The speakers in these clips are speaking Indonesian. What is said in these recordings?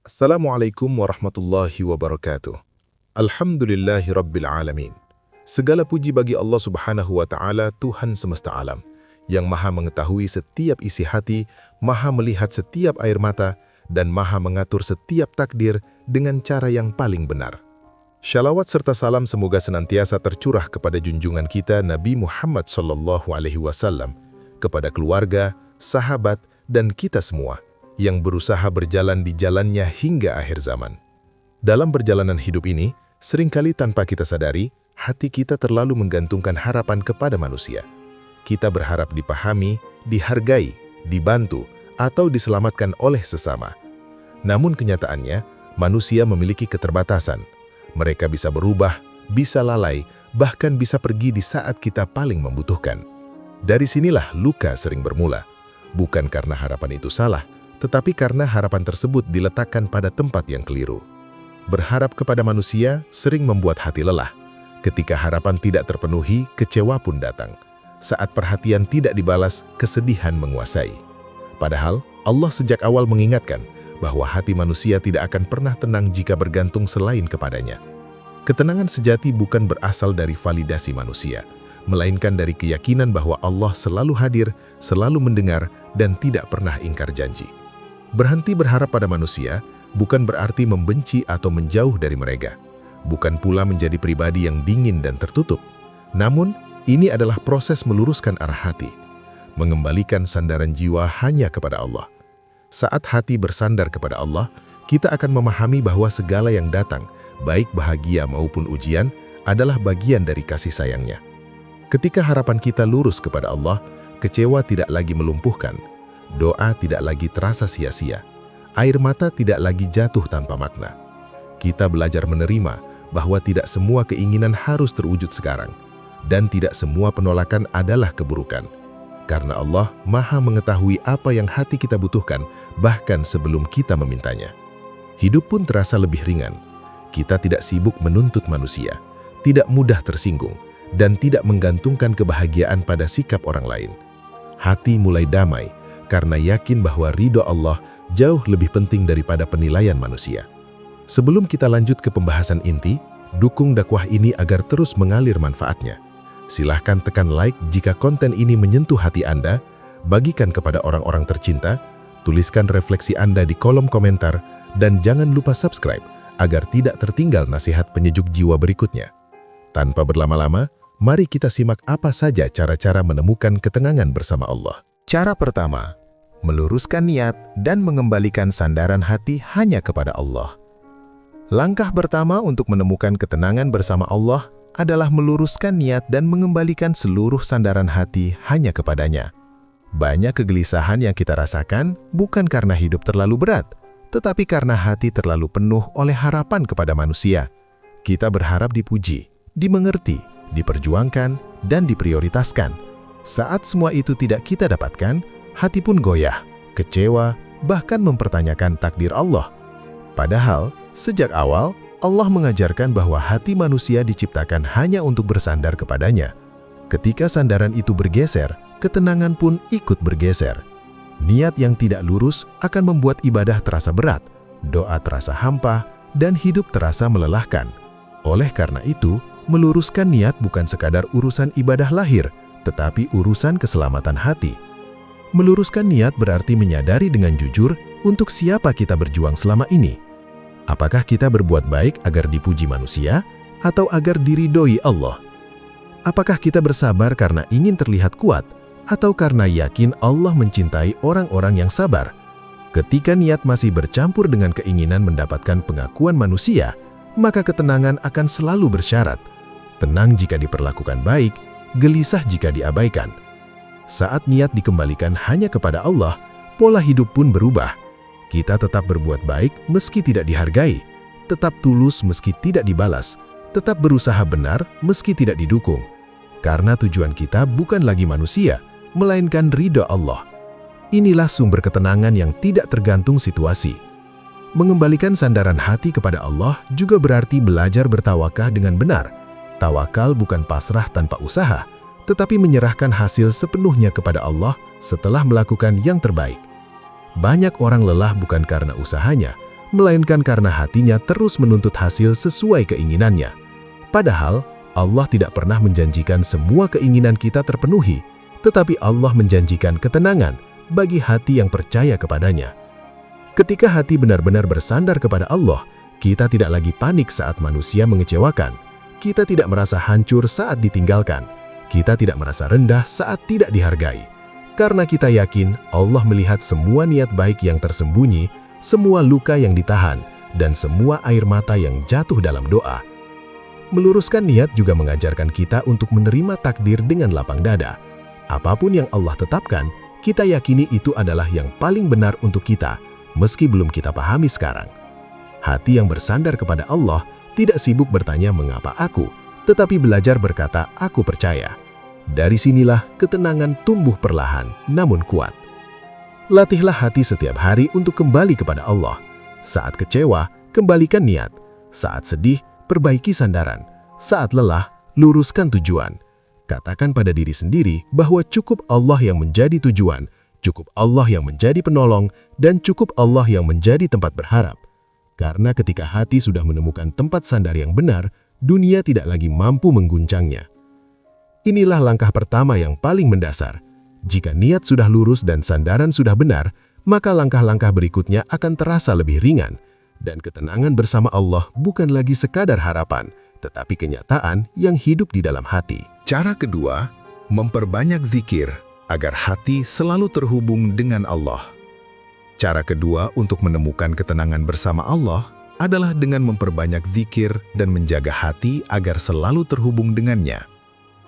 Assalamualaikum warahmatullahi wabarakatuh. Alhamdulillahi rabbil alamin. Segala puji bagi Allah subhanahu wa ta'ala, Tuhan semesta alam, yang maha mengetahui setiap isi hati, maha melihat setiap air mata, dan maha mengatur setiap takdir dengan cara yang paling benar. Shalawat serta salam semoga senantiasa tercurah kepada junjungan kita Nabi Muhammad SAW, kepada keluarga, sahabat, dan kita semua yang berusaha berjalan di jalannya hingga akhir zaman. Dalam perjalanan hidup ini, seringkali tanpa kita sadari, hati kita terlalu menggantungkan harapan kepada manusia. Kita berharap dipahami, dihargai, dibantu, atau diselamatkan oleh sesama. Namun kenyataannya, manusia memiliki keterbatasan. Mereka bisa berubah, bisa lalai, bahkan bisa pergi di saat kita paling membutuhkan. Dari sinilah luka sering bermula. Bukan karena harapan itu salah, tetapi karena harapan tersebut diletakkan pada tempat yang keliru. Berharap kepada manusia sering membuat hati lelah. Ketika harapan tidak terpenuhi, kecewa pun datang. Saat perhatian tidak dibalas, kesedihan menguasai. Padahal, Allah sejak awal mengingatkan bahwa hati manusia tidak akan pernah tenang jika bergantung selain kepadanya. Ketenangan sejati bukan berasal dari validasi manusia, melainkan dari keyakinan bahwa Allah selalu hadir, selalu mendengar, dan tidak pernah ingkar janji. Berhenti berharap pada manusia bukan berarti membenci atau menjauh dari mereka. Bukan pula menjadi pribadi yang dingin dan tertutup. Namun, ini adalah proses meluruskan arah hati, mengembalikan sandaran jiwa hanya kepada Allah. Saat hati bersandar kepada Allah, kita akan memahami bahwa segala yang datang, baik bahagia maupun ujian, adalah bagian dari kasih sayangnya. Ketika harapan kita lurus kepada Allah, kecewa tidak lagi melumpuhkan, doa tidak lagi terasa sia-sia, air mata tidak lagi jatuh tanpa makna. Kita belajar menerima bahwa tidak semua keinginan harus terwujud sekarang, dan tidak semua penolakan adalah keburukan. Karena Allah maha mengetahui apa yang hati kita butuhkan, bahkan sebelum kita memintanya. Hidup pun terasa lebih ringan. Kita tidak sibuk menuntut manusia, tidak mudah tersinggung, dan tidak menggantungkan kebahagiaan pada sikap orang lain. Hati mulai damai, karena yakin bahwa ridho Allah jauh lebih penting daripada penilaian manusia. Sebelum kita lanjut ke pembahasan inti, dukung dakwah ini agar terus mengalir manfaatnya. Silahkan tekan like jika konten ini menyentuh hati Anda, bagikan kepada orang-orang tercinta, tuliskan refleksi Anda di kolom komentar, dan jangan lupa subscribe agar tidak tertinggal nasihat penyejuk jiwa berikutnya. Tanpa berlama-lama, mari kita simak apa saja cara-cara menemukan ketenangan bersama Allah. Cara pertama, meluruskan niat dan mengembalikan sandaran hati hanya kepada Allah. Langkah pertama untuk menemukan ketenangan bersama Allah adalah meluruskan niat dan mengembalikan seluruh sandaran hati hanya kepadanya. Banyak kegelisahan yang kita rasakan bukan karena hidup terlalu berat, tetapi karena hati terlalu penuh oleh harapan kepada manusia. Kita berharap dipuji, dimengerti, diperjuangkan, dan diprioritaskan. Saat semua itu tidak kita dapatkan, hati pun goyah, kecewa, bahkan mempertanyakan takdir Allah. Padahal, sejak awal, Allah mengajarkan bahwa hati manusia diciptakan hanya untuk bersandar kepadanya. Ketika sandaran itu bergeser, ketenangan pun ikut bergeser. Niat yang tidak lurus akan membuat ibadah terasa berat, doa terasa hampa, dan hidup terasa melelahkan. Oleh karena itu, meluruskan niat bukan sekadar urusan ibadah lahir, tetapi urusan keselamatan hati. Meluruskan niat berarti menyadari dengan jujur untuk siapa kita berjuang selama ini. Apakah kita berbuat baik agar dipuji manusia, atau agar diridhoi Allah? Apakah kita bersabar karena ingin terlihat kuat, atau karena yakin Allah mencintai orang-orang yang sabar? Ketika niat masih bercampur dengan keinginan mendapatkan pengakuan manusia, maka ketenangan akan selalu bersyarat. Tenang jika diperlakukan baik, gelisah jika diabaikan. Saat niat dikembalikan hanya kepada Allah, pola hidup pun berubah. Kita tetap berbuat baik meski tidak dihargai, tetap tulus meski tidak dibalas, tetap berusaha benar meski tidak didukung. Karena tujuan kita bukan lagi manusia, melainkan ridha Allah. Inilah sumber ketenangan yang tidak tergantung situasi. Mengembalikan sandaran hati kepada Allah juga berarti belajar bertawakal dengan benar. Tawakal bukan pasrah tanpa usaha, tetapi menyerahkan hasil sepenuhnya kepada Allah setelah melakukan yang terbaik. Banyak orang lelah bukan karena usahanya, melainkan karena hatinya terus menuntut hasil sesuai keinginannya. Padahal, Allah tidak pernah menjanjikan semua keinginan kita terpenuhi, tetapi Allah menjanjikan ketenangan bagi hati yang percaya kepadanya. Ketika hati benar-benar bersandar kepada Allah, kita tidak lagi panik saat manusia mengecewakan. Kita tidak merasa hancur saat ditinggalkan. Kita tidak merasa rendah saat tidak dihargai. Karena kita yakin Allah melihat semua niat baik yang tersembunyi, semua luka yang ditahan, dan semua air mata yang jatuh dalam doa. Meluruskan niat juga mengajarkan kita untuk menerima takdir dengan lapang dada. Apapun yang Allah tetapkan, kita yakini itu adalah yang paling benar untuk kita, meski belum kita pahami sekarang. Hati yang bersandar kepada Allah tidak sibuk bertanya mengapa aku, tetapi belajar berkata aku percaya. Dari sinilah ketenangan tumbuh perlahan namun kuat. Latihlah hati setiap hari untuk kembali kepada Allah. Saat kecewa, kembalikan niat. Saat sedih, perbaiki sandaran. Saat lelah, luruskan tujuan. Katakan pada diri sendiri bahwa cukup Allah yang menjadi tujuan, cukup Allah yang menjadi penolong, dan cukup Allah yang menjadi tempat berharap. Karena ketika hati sudah menemukan tempat sandar yang benar, dunia tidak lagi mampu mengguncangnya. Inilah langkah pertama yang paling mendasar. Jika niat sudah lurus dan sandaran sudah benar, maka langkah-langkah berikutnya akan terasa lebih ringan. Dan ketenangan bersama Allah bukan lagi sekadar harapan, tetapi kenyataan yang hidup di dalam hati. Cara kedua, memperbanyak zikir agar hati selalu terhubung dengan Allah. Cara kedua untuk menemukan ketenangan bersama Allah adalah dengan memperbanyak zikir dan menjaga hati agar selalu terhubung dengannya.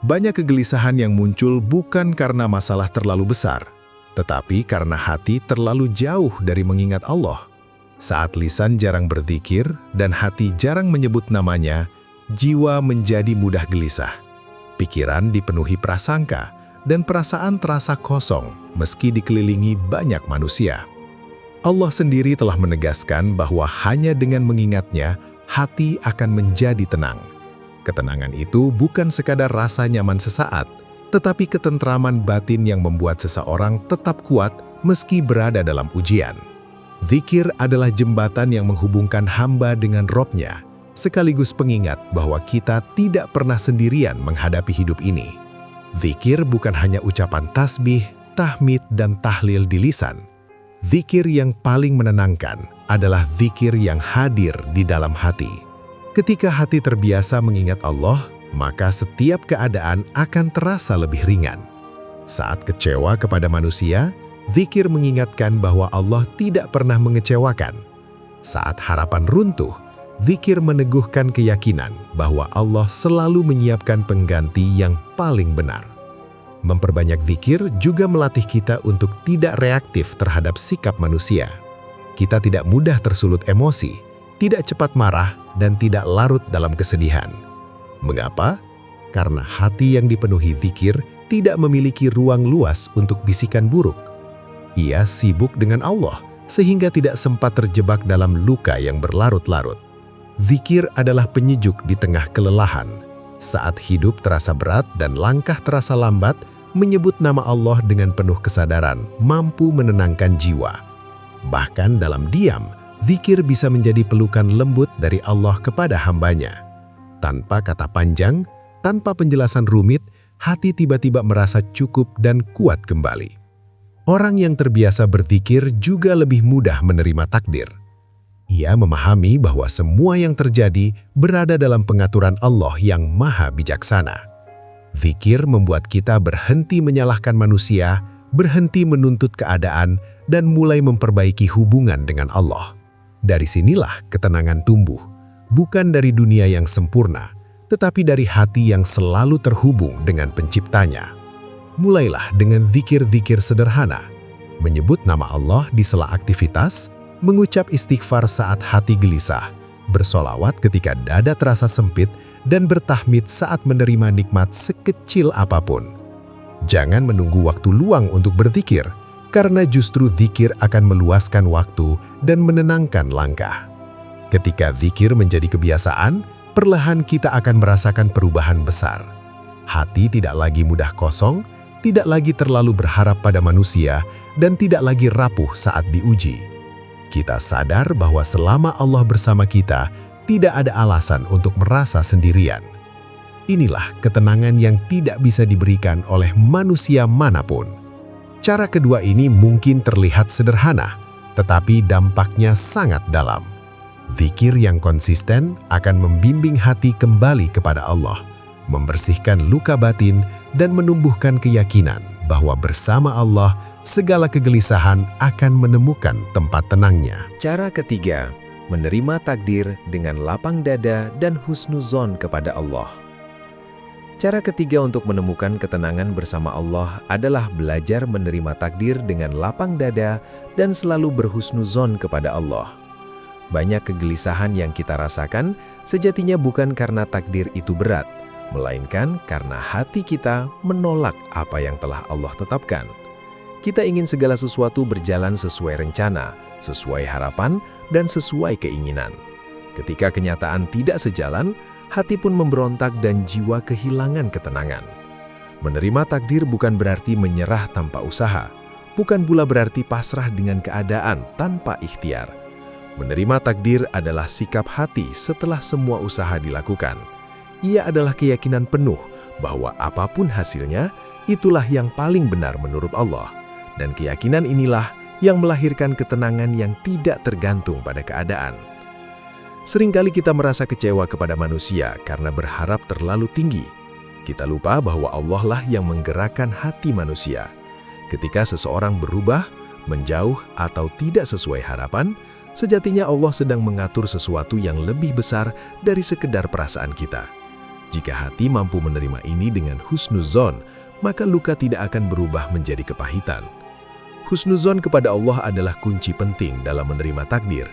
Banyak kegelisahan yang muncul bukan karena masalah terlalu besar, tetapi karena hati terlalu jauh dari mengingat Allah. Saat lisan jarang berzikir dan hati jarang menyebut namanya, jiwa menjadi mudah gelisah. Pikiran dipenuhi prasangka dan perasaan terasa kosong meski dikelilingi banyak manusia. Allah sendiri telah menegaskan bahwa hanya dengan mengingatnya, hati akan menjadi tenang. Ketenangan itu bukan sekadar rasa nyaman sesaat, tetapi ketentraman batin yang membuat seseorang tetap kuat meski berada dalam ujian. Zikir adalah jembatan yang menghubungkan hamba dengan Robnya, sekaligus pengingat bahwa kita tidak pernah sendirian menghadapi hidup ini. Zikir bukan hanya ucapan tasbih, tahmid, dan tahlil di lisan. Zikir yang paling menenangkan adalah zikir yang hadir di dalam hati. Ketika hati terbiasa mengingat Allah, maka setiap keadaan akan terasa lebih ringan. Saat kecewa kepada manusia, zikir mengingatkan bahwa Allah tidak pernah mengecewakan. Saat harapan runtuh, zikir meneguhkan keyakinan bahwa Allah selalu menyiapkan pengganti yang paling benar. Memperbanyak zikir juga melatih kita untuk tidak reaktif terhadap sikap manusia. Kita tidak mudah tersulut emosi, tidak cepat marah, dan tidak larut dalam kesedihan. Mengapa? Karena hati yang dipenuhi zikir tidak memiliki ruang luas untuk bisikan buruk. Ia sibuk dengan Allah, sehingga tidak sempat terjebak dalam luka yang berlarut-larut. Zikir adalah penyejuk di tengah kelelahan. Saat hidup terasa berat dan langkah terasa lambat, menyebut nama Allah dengan penuh kesadaran mampu menenangkan jiwa. Bahkan dalam diam, zikir bisa menjadi pelukan lembut dari Allah kepada hambanya. Tanpa kata panjang, tanpa penjelasan rumit, hati tiba-tiba merasa cukup dan kuat kembali. Orang yang terbiasa berzikir juga lebih mudah menerima takdir. Ia memahami bahwa semua yang terjadi berada dalam pengaturan Allah yang maha bijaksana. Zikir membuat kita berhenti menyalahkan manusia, berhenti menuntut keadaan, dan mulai memperbaiki hubungan dengan Allah. Dari sinilah ketenangan tumbuh, bukan dari dunia yang sempurna, tetapi dari hati yang selalu terhubung dengan penciptanya. Mulailah dengan zikir-zikir sederhana, menyebut nama Allah di sela aktivitas, mengucap istighfar saat hati gelisah, bersolawat ketika dada terasa sempit, dan bertahmid saat menerima nikmat sekecil apapun. Jangan menunggu waktu luang untuk berzikir, karena justru zikir akan meluaskan waktu dan menenangkan langkah. Ketika zikir menjadi kebiasaan, perlahan kita akan merasakan perubahan besar. Hati tidak lagi mudah kosong, tidak lagi terlalu berharap pada manusia, dan tidak lagi rapuh saat diuji. Kita sadar bahwa selama Allah bersama kita, tidak ada alasan untuk merasa sendirian. Inilah ketenangan yang tidak bisa diberikan oleh manusia manapun. Cara kedua ini mungkin terlihat sederhana, tetapi dampaknya sangat dalam. Zikir yang konsisten akan membimbing hati kembali kepada Allah, membersihkan luka batin, dan menumbuhkan keyakinan bahwa bersama Allah, segala kegelisahan akan menemukan tempat tenangnya. Cara ketiga, menerima takdir dengan lapang dada dan husnuzon kepada Allah. Cara ketiga untuk menemukan ketenangan bersama Allah adalah belajar menerima takdir dengan lapang dada dan selalu berhusnuzon kepada Allah. Banyak kegelisahan yang kita rasakan sejatinya bukan karena takdir itu berat, melainkan karena hati kita menolak apa yang telah Allah tetapkan. Kita ingin segala sesuatu berjalan sesuai rencana, sesuai harapan, dan sesuai keinginan. Ketika kenyataan tidak sejalan, hati pun memberontak dan jiwa kehilangan ketenangan. Menerima takdir bukan berarti menyerah tanpa usaha, bukan pula berarti pasrah dengan keadaan tanpa ikhtiar. Menerima takdir adalah sikap hati setelah semua usaha dilakukan. Ia adalah keyakinan penuh bahwa apapun hasilnya, itulah yang paling benar menurut Allah. Dan keyakinan inilah yang melahirkan ketenangan yang tidak tergantung pada keadaan. Seringkali kita merasa kecewa kepada manusia karena berharap terlalu tinggi. Kita lupa bahwa Allah lah yang menggerakkan hati manusia. Ketika seseorang berubah, menjauh, atau tidak sesuai harapan, sejatinya Allah sedang mengatur sesuatu yang lebih besar dari sekedar perasaan kita. Jika hati mampu menerima ini dengan husnuzon, maka luka tidak akan berubah menjadi kepahitan. Husnuzon kepada Allah adalah kunci penting dalam menerima takdir.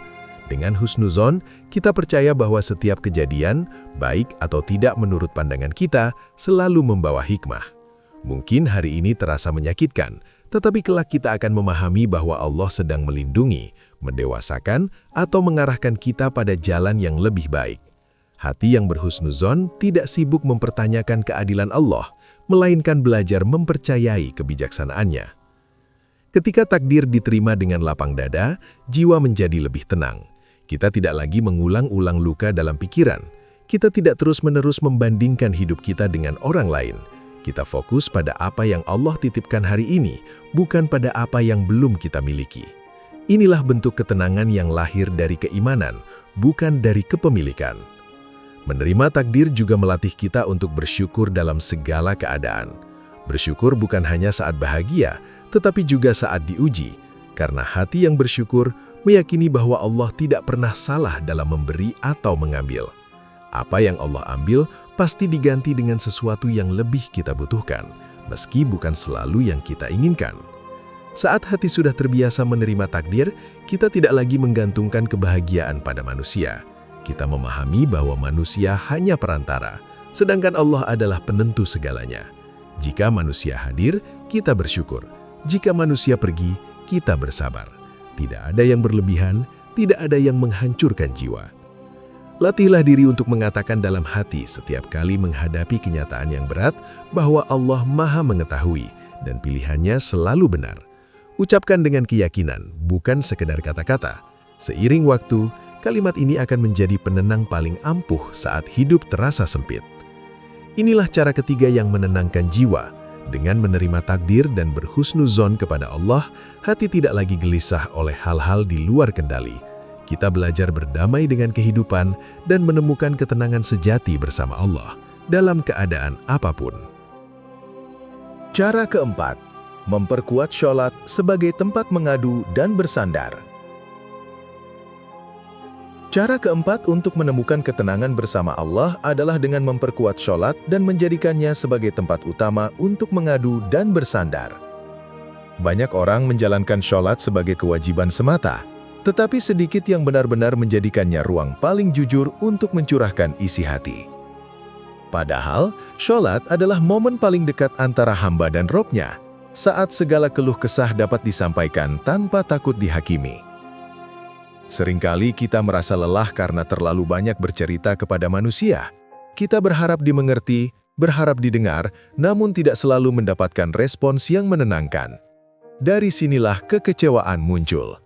Dengan husnuzon, kita percaya bahwa setiap kejadian, baik atau tidak menurut pandangan kita, selalu membawa hikmah. Mungkin hari ini terasa menyakitkan, tetapi kelak kita akan memahami bahwa Allah sedang melindungi, mendewasakan, atau mengarahkan kita pada jalan yang lebih baik. Hati yang berhusnuzon tidak sibuk mempertanyakan keadilan Allah, melainkan belajar mempercayai kebijaksanaannya. Ketika takdir diterima dengan lapang dada, jiwa menjadi lebih tenang. Kita tidak lagi mengulang-ulang luka dalam pikiran. Kita tidak terus-menerus membandingkan hidup kita dengan orang lain. Kita fokus pada apa yang Allah titipkan hari ini, bukan pada apa yang belum kita miliki. Inilah bentuk ketenangan yang lahir dari keimanan, bukan dari kepemilikan. Menerima takdir juga melatih kita untuk bersyukur dalam segala keadaan. Bersyukur bukan hanya saat bahagia, tetapi juga saat diuji, karena hati yang bersyukur meyakini bahwa Allah tidak pernah salah dalam memberi atau mengambil. Apa yang Allah ambil pasti diganti dengan sesuatu yang lebih kita butuhkan, meski bukan selalu yang kita inginkan. Saat hati sudah terbiasa menerima takdir, kita tidak lagi menggantungkan kebahagiaan pada manusia. Kita memahami bahwa manusia hanya perantara, sedangkan Allah adalah penentu segalanya. Jika manusia hadir, kita bersyukur. Jika manusia pergi, kita bersabar. Tidak ada yang berlebihan, tidak ada yang menghancurkan jiwa. Latihlah diri untuk mengatakan dalam hati setiap kali menghadapi kenyataan yang berat bahwa Allah Maha Mengetahui dan pilihannya selalu benar. Ucapkan dengan keyakinan, bukan sekedar kata-kata. Seiring waktu, kalimat ini akan menjadi penenang paling ampuh saat hidup terasa sempit. Inilah cara ketiga yang menenangkan jiwa. Dengan menerima takdir dan berhusnuzon kepada Allah, hati tidak lagi gelisah oleh hal-hal di luar kendali. Kita belajar berdamai dengan kehidupan dan menemukan ketenangan sejati bersama Allah dalam keadaan apapun. Cara keempat, memperkuat sholat sebagai tempat mengadu dan bersandar. Cara keempat untuk menemukan ketenangan bersama Allah adalah dengan memperkuat sholat dan menjadikannya sebagai tempat utama untuk mengadu dan bersandar. Banyak orang menjalankan sholat sebagai kewajiban semata, tetapi sedikit yang benar-benar menjadikannya ruang paling jujur untuk mencurahkan isi hati. Padahal, sholat adalah momen paling dekat antara hamba dan Robnya, saat segala keluh kesah dapat disampaikan tanpa takut dihakimi. Seringkali kita merasa lelah karena terlalu banyak bercerita kepada manusia. Kita berharap dimengerti, berharap didengar, namun tidak selalu mendapatkan respons yang menenangkan. Dari sinilah kekecewaan muncul.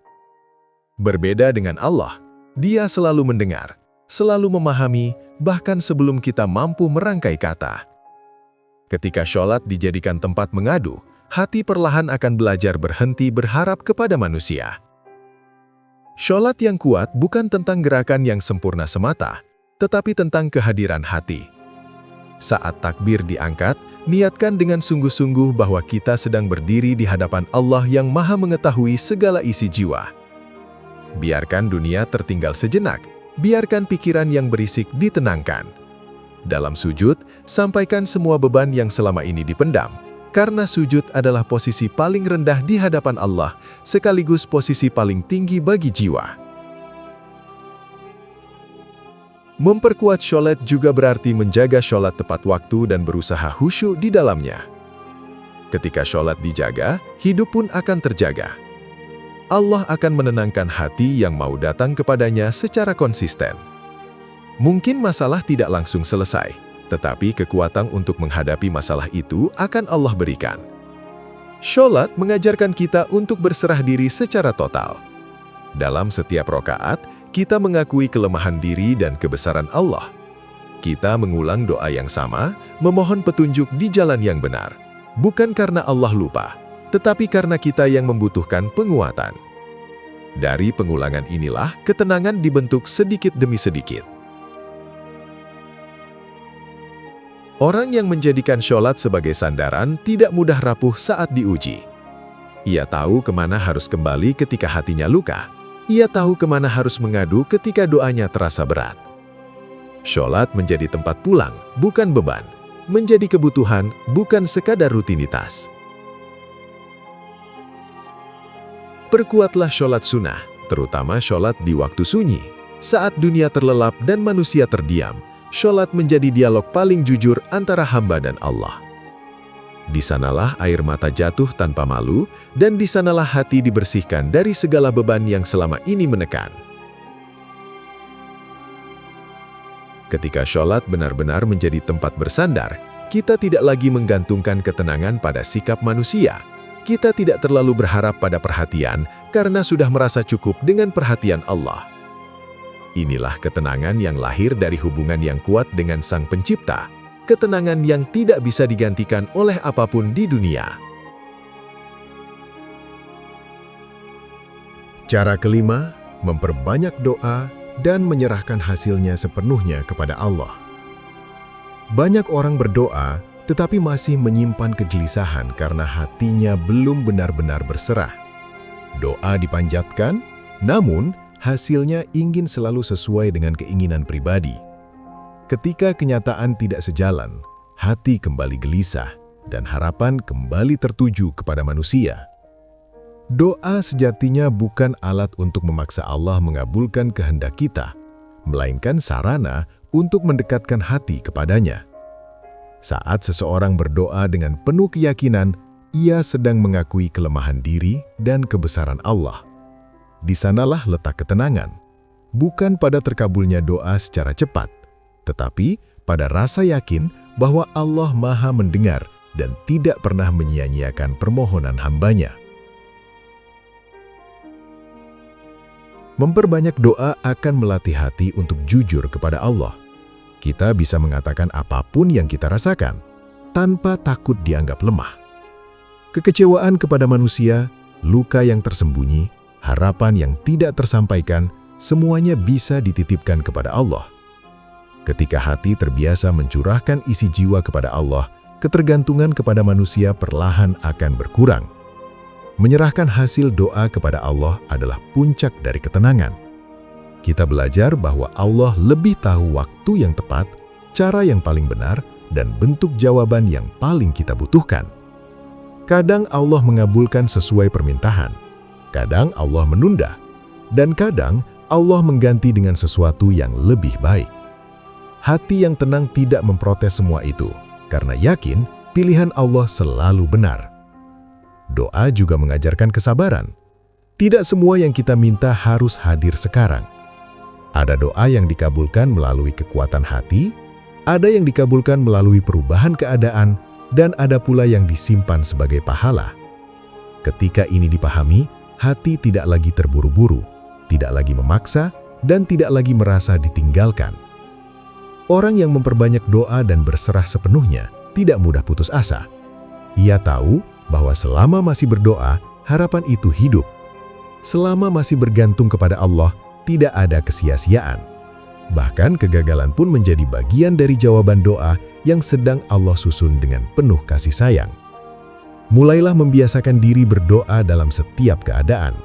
Berbeda dengan Allah, Dia selalu mendengar, selalu memahami, bahkan sebelum kita mampu merangkai kata. Ketika sholat dijadikan tempat mengadu, hati perlahan akan belajar berhenti berharap kepada manusia. Sholat yang kuat bukan tentang gerakan yang sempurna semata, tetapi tentang kehadiran hati. Saat takbir diangkat, niatkan dengan sungguh-sungguh bahwa kita sedang berdiri di hadapan Allah yang Maha Mengetahui segala isi jiwa. Biarkan dunia tertinggal sejenak, biarkan pikiran yang berisik ditenangkan. Dalam sujud, sampaikan semua beban yang selama ini dipendam, karena sujud adalah posisi paling rendah di hadapan Allah, sekaligus posisi paling tinggi bagi jiwa. Memperkuat sholat juga berarti menjaga sholat tepat waktu dan berusaha khusyuk di dalamnya. Ketika sholat dijaga, hidup pun akan terjaga. Allah akan menenangkan hati yang mau datang kepadanya secara konsisten. Mungkin masalah tidak langsung selesai, tetapi kekuatan untuk menghadapi masalah itu akan Allah berikan. Sholat mengajarkan kita untuk berserah diri secara total. Dalam setiap rakaat, kita mengakui kelemahan diri dan kebesaran Allah. Kita mengulang doa yang sama, memohon petunjuk di jalan yang benar. Bukan karena Allah lupa, tetapi karena kita yang membutuhkan penguatan. Dari pengulangan inilah ketenangan dibentuk sedikit demi sedikit. Orang yang menjadikan sholat sebagai sandaran tidak mudah rapuh saat diuji. Ia tahu kemana harus kembali ketika hatinya luka. Ia tahu kemana harus mengadu ketika doanya terasa berat. Sholat menjadi tempat pulang, bukan beban. Menjadi kebutuhan, bukan sekadar rutinitas. Perkuatlah sholat sunnah, terutama sholat di waktu sunyi. Saat dunia terlelap dan manusia terdiam, sholat menjadi dialog paling jujur antara hamba dan Allah. Di sanalah air mata jatuh tanpa malu, dan di sanalah hati dibersihkan dari segala beban yang selama ini menekan. Ketika sholat benar-benar menjadi tempat bersandar, kita tidak lagi menggantungkan ketenangan pada sikap manusia. Kita tidak terlalu berharap pada perhatian karena sudah merasa cukup dengan perhatian Allah. Inilah ketenangan yang lahir dari hubungan yang kuat dengan Sang Pencipta, ketenangan yang tidak bisa digantikan oleh apapun di dunia. Cara kelima, memperbanyak doa dan menyerahkan hasilnya sepenuhnya kepada Allah. Banyak orang berdoa, tetapi masih menyimpan kegelisahan karena hatinya belum benar-benar berserah. Doa dipanjatkan, namun hasilnya ingin selalu sesuai dengan keinginan pribadi. Ketika kenyataan tidak sejalan, hati kembali gelisah dan harapan kembali tertuju kepada manusia. Doa sejatinya bukan alat untuk memaksa Allah mengabulkan kehendak kita, melainkan sarana untuk mendekatkan hati kepadanya. Saat seseorang berdoa dengan penuh keyakinan, ia sedang mengakui kelemahan diri dan kebesaran Allah. Di sanalah letak ketenangan, bukan pada terkabulnya doa secara cepat, tetapi pada rasa yakin bahwa Allah Maha mendengar dan tidak pernah menyia-nyiakan permohonan hambanya. Memperbanyak doa akan melatih hati untuk jujur kepada Allah. Kita bisa mengatakan apapun yang kita rasakan, tanpa takut dianggap lemah. Kekecewaan kepada manusia, luka yang tersembunyi, harapan yang tidak tersampaikan, semuanya bisa dititipkan kepada Allah. Ketika hati terbiasa mencurahkan isi jiwa kepada Allah, ketergantungan kepada manusia perlahan akan berkurang. Menyerahkan hasil doa kepada Allah adalah puncak dari ketenangan. Kita belajar bahwa Allah lebih tahu waktu yang tepat, cara yang paling benar, dan bentuk jawaban yang paling kita butuhkan. Kadang Allah mengabulkan sesuai permintaan, kadang Allah menunda, dan kadang Allah mengganti dengan sesuatu yang lebih baik. Hati yang tenang tidak memprotes semua itu, karena yakin pilihan Allah selalu benar. Doa juga mengajarkan kesabaran. Tidak semua yang kita minta harus hadir sekarang. Ada doa yang dikabulkan melalui kekuatan hati, ada yang dikabulkan melalui perubahan keadaan, dan ada pula yang disimpan sebagai pahala. Ketika ini dipahami, hati tidak lagi terburu-buru. tidak lagi memaksa, dan tidak lagi merasa ditinggalkan. Orang yang memperbanyak doa dan berserah sepenuhnya tidak mudah putus asa. Ia tahu bahwa selama masih berdoa, harapan itu hidup. Selama masih bergantung kepada Allah, tidak ada kesia-siaan. Bahkan kegagalan pun menjadi bagian dari jawaban doa yang sedang Allah susun dengan penuh kasih sayang. Mulailah membiasakan diri berdoa dalam setiap keadaan.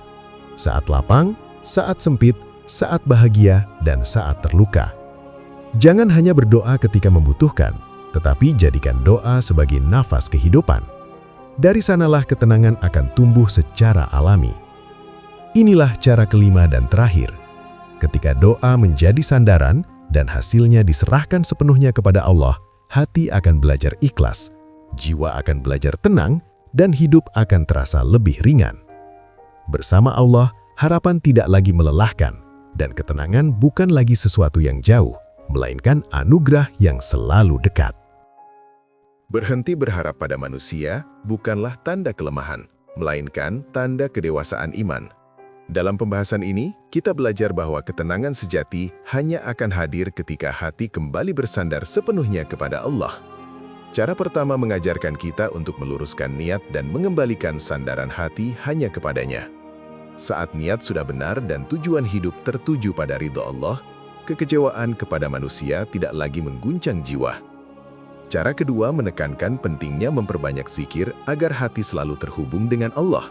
Saat lapang, saat sempit, saat bahagia, dan saat terluka. Jangan hanya berdoa ketika membutuhkan, tetapi jadikan doa sebagai nafas kehidupan. Dari sanalah ketenangan akan tumbuh secara alami. Inilah cara kelima dan terakhir. Ketika doa menjadi sandaran dan hasilnya diserahkan sepenuhnya kepada Allah, hati akan belajar ikhlas, jiwa akan belajar tenang, dan hidup akan terasa lebih ringan. Bersama Allah, harapan tidak lagi melelahkan, dan ketenangan bukan lagi sesuatu yang jauh, melainkan anugerah yang selalu dekat. Berhenti berharap pada manusia bukanlah tanda kelemahan, melainkan tanda kedewasaan iman. Dalam pembahasan ini, kita belajar bahwa ketenangan sejati hanya akan hadir ketika hati kembali bersandar sepenuhnya kepada Allah. Cara pertama mengajarkan kita untuk meluruskan niat dan mengembalikan sandaran hati hanya kepadanya. Saat niat sudah benar dan tujuan hidup tertuju pada ridha Allah, kekecewaan kepada manusia tidak lagi mengguncang jiwa. Cara kedua menekankan pentingnya memperbanyak zikir agar hati selalu terhubung dengan Allah.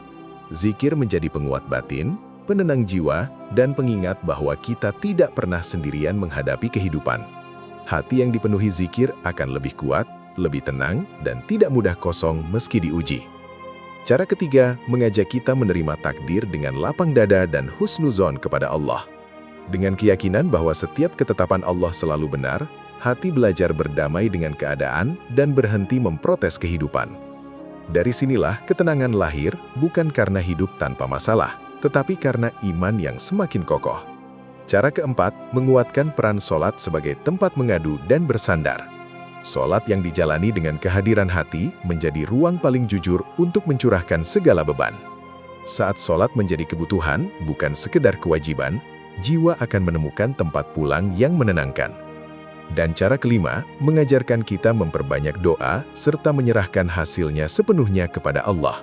Zikir menjadi penguat batin, penenang jiwa, dan pengingat bahwa kita tidak pernah sendirian menghadapi kehidupan. Hati yang dipenuhi zikir akan lebih kuat, lebih tenang, dan tidak mudah kosong meski diuji. Cara ketiga, mengajak kita menerima takdir dengan lapang dada dan husnuzon kepada Allah. Dengan keyakinan bahwa setiap ketetapan Allah selalu benar, hati belajar berdamai dengan keadaan dan berhenti memprotes kehidupan. Dari sinilah ketenangan lahir, bukan karena hidup tanpa masalah, tetapi karena iman yang semakin kokoh. Cara keempat, menguatkan peran sholat sebagai tempat mengadu dan bersandar. Sholat yang dijalani dengan kehadiran hati menjadi ruang paling jujur untuk mencurahkan segala beban. Saat sholat menjadi kebutuhan, bukan sekedar kewajiban, jiwa akan menemukan tempat pulang yang menenangkan. Dan cara kelima, mengajarkan kita memperbanyak doa serta menyerahkan hasilnya sepenuhnya kepada Allah.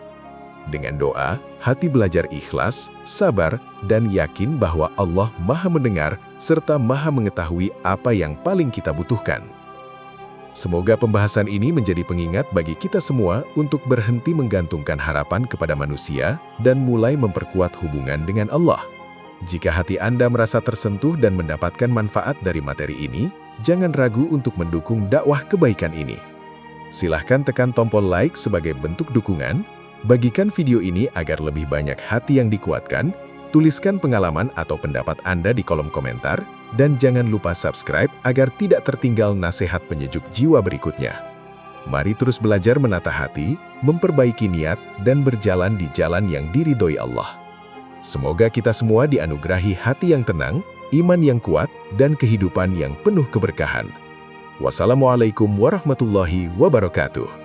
Dengan doa, hati belajar ikhlas, sabar, dan yakin bahwa Allah Maha mendengar serta Maha mengetahui apa yang paling kita butuhkan. Semoga pembahasan ini menjadi pengingat bagi kita semua untuk berhenti menggantungkan harapan kepada manusia dan mulai memperkuat hubungan dengan Allah. Jika hati Anda merasa tersentuh dan mendapatkan manfaat dari materi ini, jangan ragu untuk mendukung dakwah kebaikan ini. Silahkan tekan tombol like sebagai bentuk dukungan, bagikan video ini agar lebih banyak hati yang dikuatkan, tuliskan pengalaman atau pendapat Anda di kolom komentar, dan jangan lupa subscribe agar tidak tertinggal nasihat penyejuk jiwa berikutnya. Mari terus belajar menata hati, memperbaiki niat, dan berjalan di jalan yang diridhoi Allah. Semoga kita semua dianugerahi hati yang tenang, iman yang kuat, dan kehidupan yang penuh keberkahan. Wassalamualaikum warahmatullahi wabarakatuh.